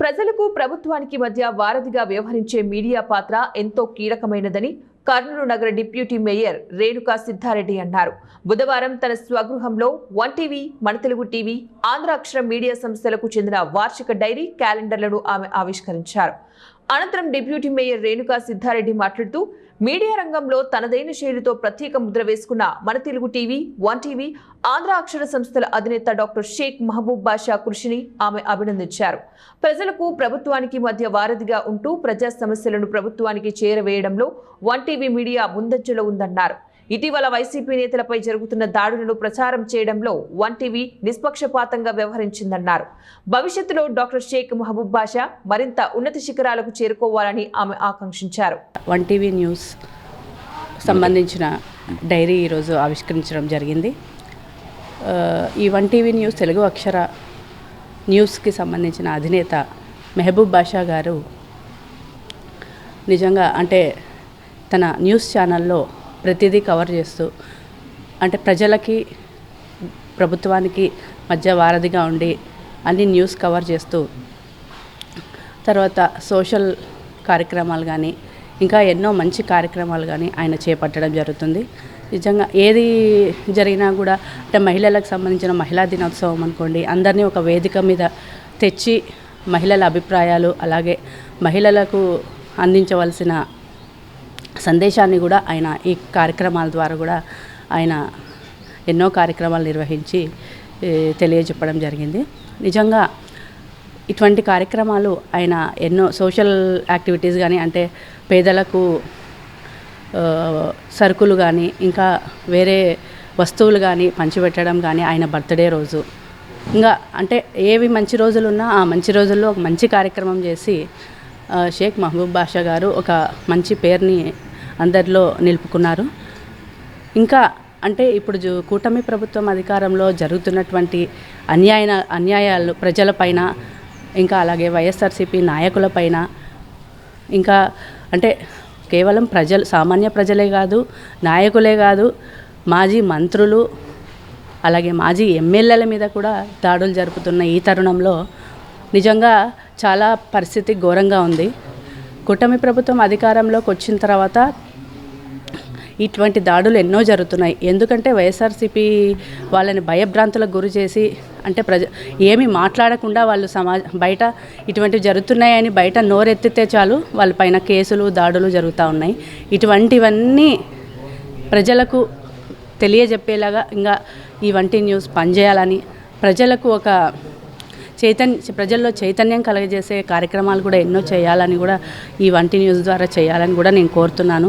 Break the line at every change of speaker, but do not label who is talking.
ప్రజలకు ప్రభుత్వానికి మధ్య వారధిగా వ్యవహరించే మీడియా పాత్ర ఎంతో కీలకమైనదని కర్నూలు నగర డిప్యూటీ మేయర్ రేణుకా సిద్ధారెడ్డి అన్నారు. బుధవారం తన స్వగృహంలో వన్ టీవీ, మన తెలుగు టీవీ, ఆంధ్ర అక్షరం మీడియా సంస్థలకు చెందిన వార్షిక డైరీ క్యాలెండర్లను ఆమె ఆవిష్కరించారు. అనంతరం డిప్యూటీ మేయర్ రేణుకా సిద్ధారెడ్డి మాట్లాడుతూ మీడియా రంగంలో తనదైన శైలితో ప్రత్యేక ముద్ర వేసుకున్న మన Telugu TV, one TV, Andhra Akshara సంస్థల అధినేత డాక్టర్ షేక్ మహబూబ్ బాషా కృషిని ఆమె అభినందించారు. ప్రజలకు ప్రభుత్వానికి మధ్య వారధిగా ఉంటూ ప్రజా సమస్యలను ప్రభుత్వానికి చేరవేయడంలో వన్ టీవీ మీడియా ముందంజలో ఉందన్నారు. ఇటీవల వైసీపీ నేతలపై జరుగుతున్న దాడులను ప్రచారం చేయడంలో వన్ టీవీ నిష్పక్షపాతంగా వ్యవహరించిందన్నారు. భవిష్యత్తులో డాక్టర్ షేక్ మహబూబ్ బాషా మరింత ఉన్నత శిఖరాలకు చేరుకోవాలని ఆమె ఆకాంక్షించారు.
వన్ టీవీ న్యూస్ సంబంధించిన డైరీ ఈరోజు ఆవిష్కరించడం జరిగింది. ఈ వన్ టీవీ న్యూస్ తెలుగు అక్షర న్యూస్కి సంబంధించిన అధినేత మెహబూబ్ బాషా గారు నిజంగా అంటే తన న్యూస్ ఛానల్లో ప్రతిదీ కవర్ చేస్తూ అంటే ప్రజలకి ప్రభుత్వానికి మధ్య వారధిగా ఉండి అన్ని న్యూస్ కవర్ చేస్తూ తర్వాత సోషల్ కార్యక్రమాలు కానీ ఇంకా ఎన్నో మంచి కార్యక్రమాలు కానీ ఆయన చేపట్టడం జరుగుతుంది. నిజంగా ఏది జరిగినా కూడా అంటే మహిళలకు సంబంధించిన మహిళా దినోత్సవం అనుకోండి, అందరినీ ఒక వేదిక మీద తెచ్చి మహిళల అభిప్రాయాలు అలాగే మహిళలకు అందించవలసిన సందేశాన్ని కూడా ఆయన ఈ కార్యక్రమాల ద్వారా కూడా ఆయన ఎన్నో కార్యక్రమాలు నిర్వహించి తెలియజెప్పడం జరిగింది. నిజంగా ఇటువంటి కార్యక్రమాలు ఆయన ఎన్నో సోషల్ యాక్టివిటీస్ కానీ అంటే పేదలకు సరుకులు కానీ ఇంకా వేరే వస్తువులు కానీ పంచిపెట్టడం కానీ ఆయన బర్త్డే రోజు ఇంకా అంటే ఏవి మంచి రోజులున్నా ఆ మంచి రోజుల్లో ఒక మంచి కార్యక్రమం చేసి షేక్ మహబూబ్ బాషా గారు ఒక మంచి పేరుని అందరిలో నిలుపుకున్నారు. ఇంకా అంటే ఇప్పుడు కూటమి ప్రభుత్వం అధికారంలో జరుగుతున్నటువంటి అన్యాయాలు ప్రజలపైన ఇంకా అలాగే వైఎస్ఆర్సీపీ నాయకులపైన ఇంకా అంటే కేవలం సామాన్య ప్రజలే కాదు, నాయకులే కాదు, మాజీ మంత్రులు అలాగే మాజీ ఎమ్మెల్యేల మీద కూడా దాడులు జరుపుతున్న ఈ తరుణంలో నిజంగా చాలా పరిస్థితి ఘోరంగా ఉంది. కూటమి ప్రభుత్వం అధికారంలోకి వచ్చిన తర్వాత ఇటువంటి దాడులు ఎన్నో జరుగుతున్నాయి. ఎందుకంటే వైఎస్ఆర్సీపీ వాళ్ళని భయభ్రాంతులకు గురి చేసి అంటే ఏమీ మాట్లాడకుండా వాళ్ళు బయట ఇటువంటివి జరుగుతున్నాయని బయట నోరెత్తితే చాలు వాళ్ళపైన కేసులు దాడులు జరుగుతూ ఉన్నాయి. ఇటువంటివన్నీ ప్రజలకు తెలియజెప్పేలాగా ఇంకా ఈ వన్ టీవీ న్యూస్ పనిచేయాలని ప్రజలకు ఒక ప్రజల్లో చైతన్యం కలగజేసే కార్యక్రమాలు కూడా ఎన్నో చేయాలని కూడా ఈ వన్ టీవీ న్యూస్ ద్వారా చేయాలని కూడా నేను కోరుతున్నాను.